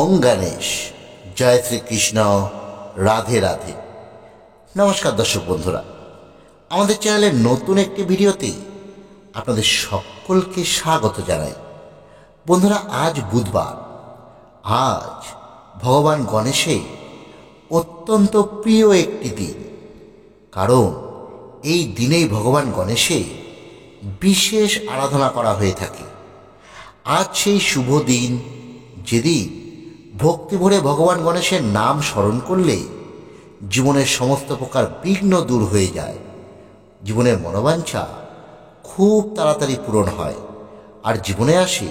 ওম গণেশ। জয় শ্রীকৃষ্ণ। রাধে রাধে। নমস্কার দর্শক বন্ধুরা, আমাদের চ্যানেলের নতুন একটি ভিডিওতে আপনাদের সকলকে স্বাগত জানাই। বন্ধুরা, আজ বুধবার। আজ ভগবান গণেশের অত্যন্ত প্রিয় একটি দিন, কারণ এই দিনেই ভগবান গণেশের বিশেষ আরাধনা করা হয়ে থাকে। আজ সেই শুভ দিন, যেদিন ভক্তি ভরে ভগবান গণেশের নাম স্মরণ করলে জীবনের সমস্ত প্রকার বিঘ্ন দূর হয়ে যায়, জীবনের মনোবাঞ্ছা খুব তাড়াতাড়ি পূরণ হয়, আর জীবনে আসে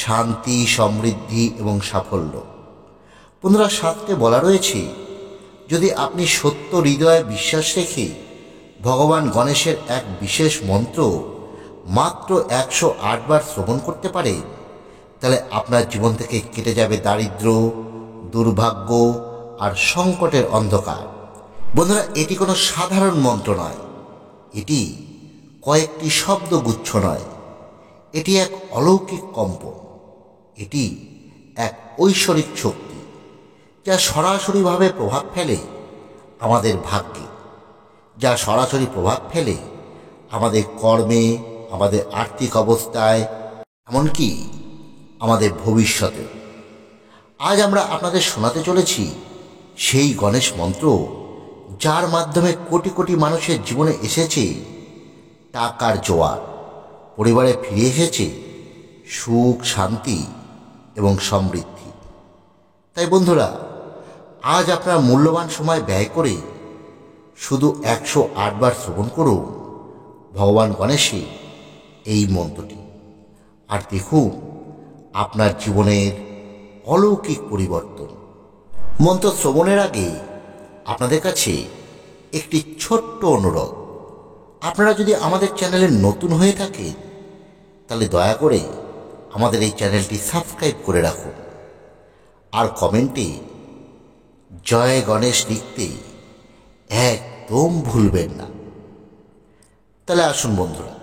শান্তি, সমৃদ্ধি এবং সাফল্য। বন্ধুরা, শাস্ত্রে বলা রয়েছে, যদি আপনি সত্য হৃদয়ে বিশ্বাস রেখে ভগবান গণেশের এক বিশেষ মন্ত্র মাত্র 108 বার শ্রবণ করতে পারে, তাহলে আপনার জীবন থেকে কেটে যাবে দারিদ্র্য, দুর্ভাগ্য আর সংকটের অন্ধকার। বন্ধুরা, এটি কোনো সাধারণ মন্ত্র নয়, এটি কয়েকটি শব্দগুচ্ছ নয়, এটি এক অলৌকিক কম্পন, এটি এক ঐশ্বরিক শক্তি, যা সরাসরিভাবে প্রভাব ফেলে আমাদের ভাগ্যে, যা সরাসরি প্রভাব ফেলে আমাদের কর্মে, আমাদের আর্থিক অবস্থায়, এমনকি আমাদের ভবিষ্যতে। আজ আমরা আপনাদের শোনাতে চলেছি সেই গণেশ মন্ত্র, যার মাধ্যমে কোটি কোটি মানুষের জীবনে এসেছে টাকার জোয়ার, পরিবারে ফিরে এসেছে সুখ, শান্তি এবং সমৃদ্ধি। তাই বন্ধুরা, আজ আপনার মূল্যবান সময় ব্যয় করে শুধু 108 বার শ্রবণ করুন ভগবান গণেশের এই মন্ত্রটি, আর দেখুন আপনার জীবনের অলৌকিক পরিবর্তন। মন্ত্র শ্রবণের আগে আপনাদের কাছে একটি ছোট্ট অনুরোধ। আপনারা যদি আমাদের চ্যানেলে নতুন হয়ে থাকেন, তাহলে দয়া করে আমাদের এই চ্যানেলটি সাবস্ক্রাইব করে রাখুন, আর কমেন্টে জয় গণেশ লিখতে একদম ভুলবেন না। তাহলে আসুন বন্ধুরা,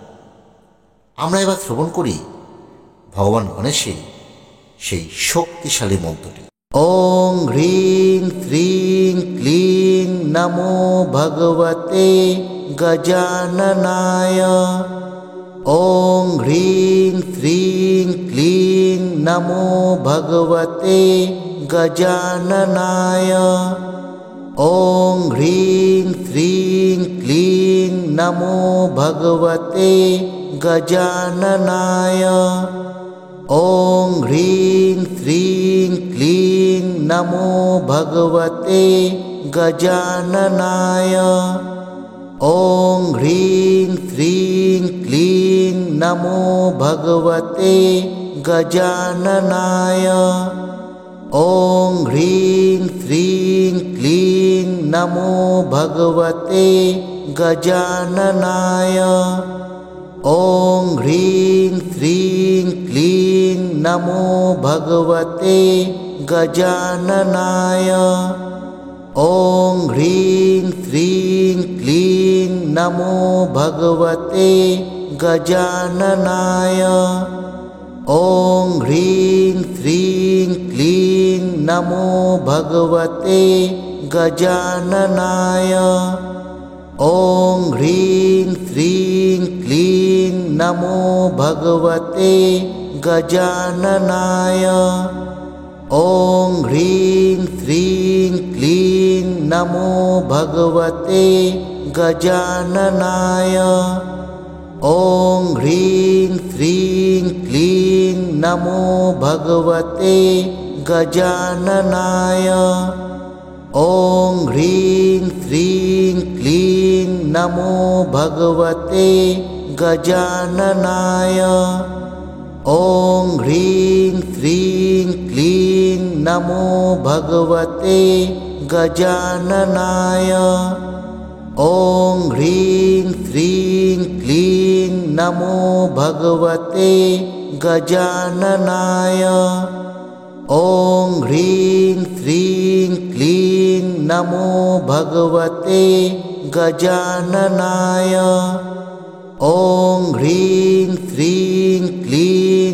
আমরা এবার শ্রবণ করি ভগবান গণেশের সেই শক্তিশালী মন্ত্রটি। ওং হ্রিং শ্রীং ক্লিং নমো ভগবতে গজাননায়। ওং হ্রিং শ্রীং ক্লিং নমো ভগবতে গজাননায়। ওং হ্রিং শ্রীং ক্লিং নমো ভগবতে গজাননায়। ওং হ্রিং শ্রীং ক্লিং নমো ভগবতে গজাননায়। ওং হ্রিং শ্রীং ক্লিং নমো ভগবতে গজাননায়। ওং হ্রিং শ্রীং ক্লিং নমো ভগবতে গজাননায়। ওং হ্রিং শ্রীং ক্লিং নমো ভগবতে গজাননায়। ওং হ্রিং শ্রীং ক্লিং নমো ভগবতে গজাননায়। ওং হ্রিং শ্রীং ক্লিং নমো ভগবতে গজাননায়। ওং হ্রিং শ্রীং ক্লিং নমো ভগবতে গজাননায়। ওং হ্রিং শ্রীং ক্লিং নমো ভগবতে গজাননায়। ওং হ্রিং শ্রীং ক্লিং নমো ভগবতে গজাননায়। ওং হ্রিং শ্রীং ক্লিং নমো ভগবতে গজাননায়। ওং হ্রিং শ্রীং ক্লিং নমো ভগবতে গজাননায়। ওং হ্রিং শ্রীং ক্লিং নমো ভগবতে গজাননায়। ওং হ্রিং শ্রীং ক্লিং নমো ভগবতে গজাননায়। ওং হ্রিং শ্রীং ক্লিং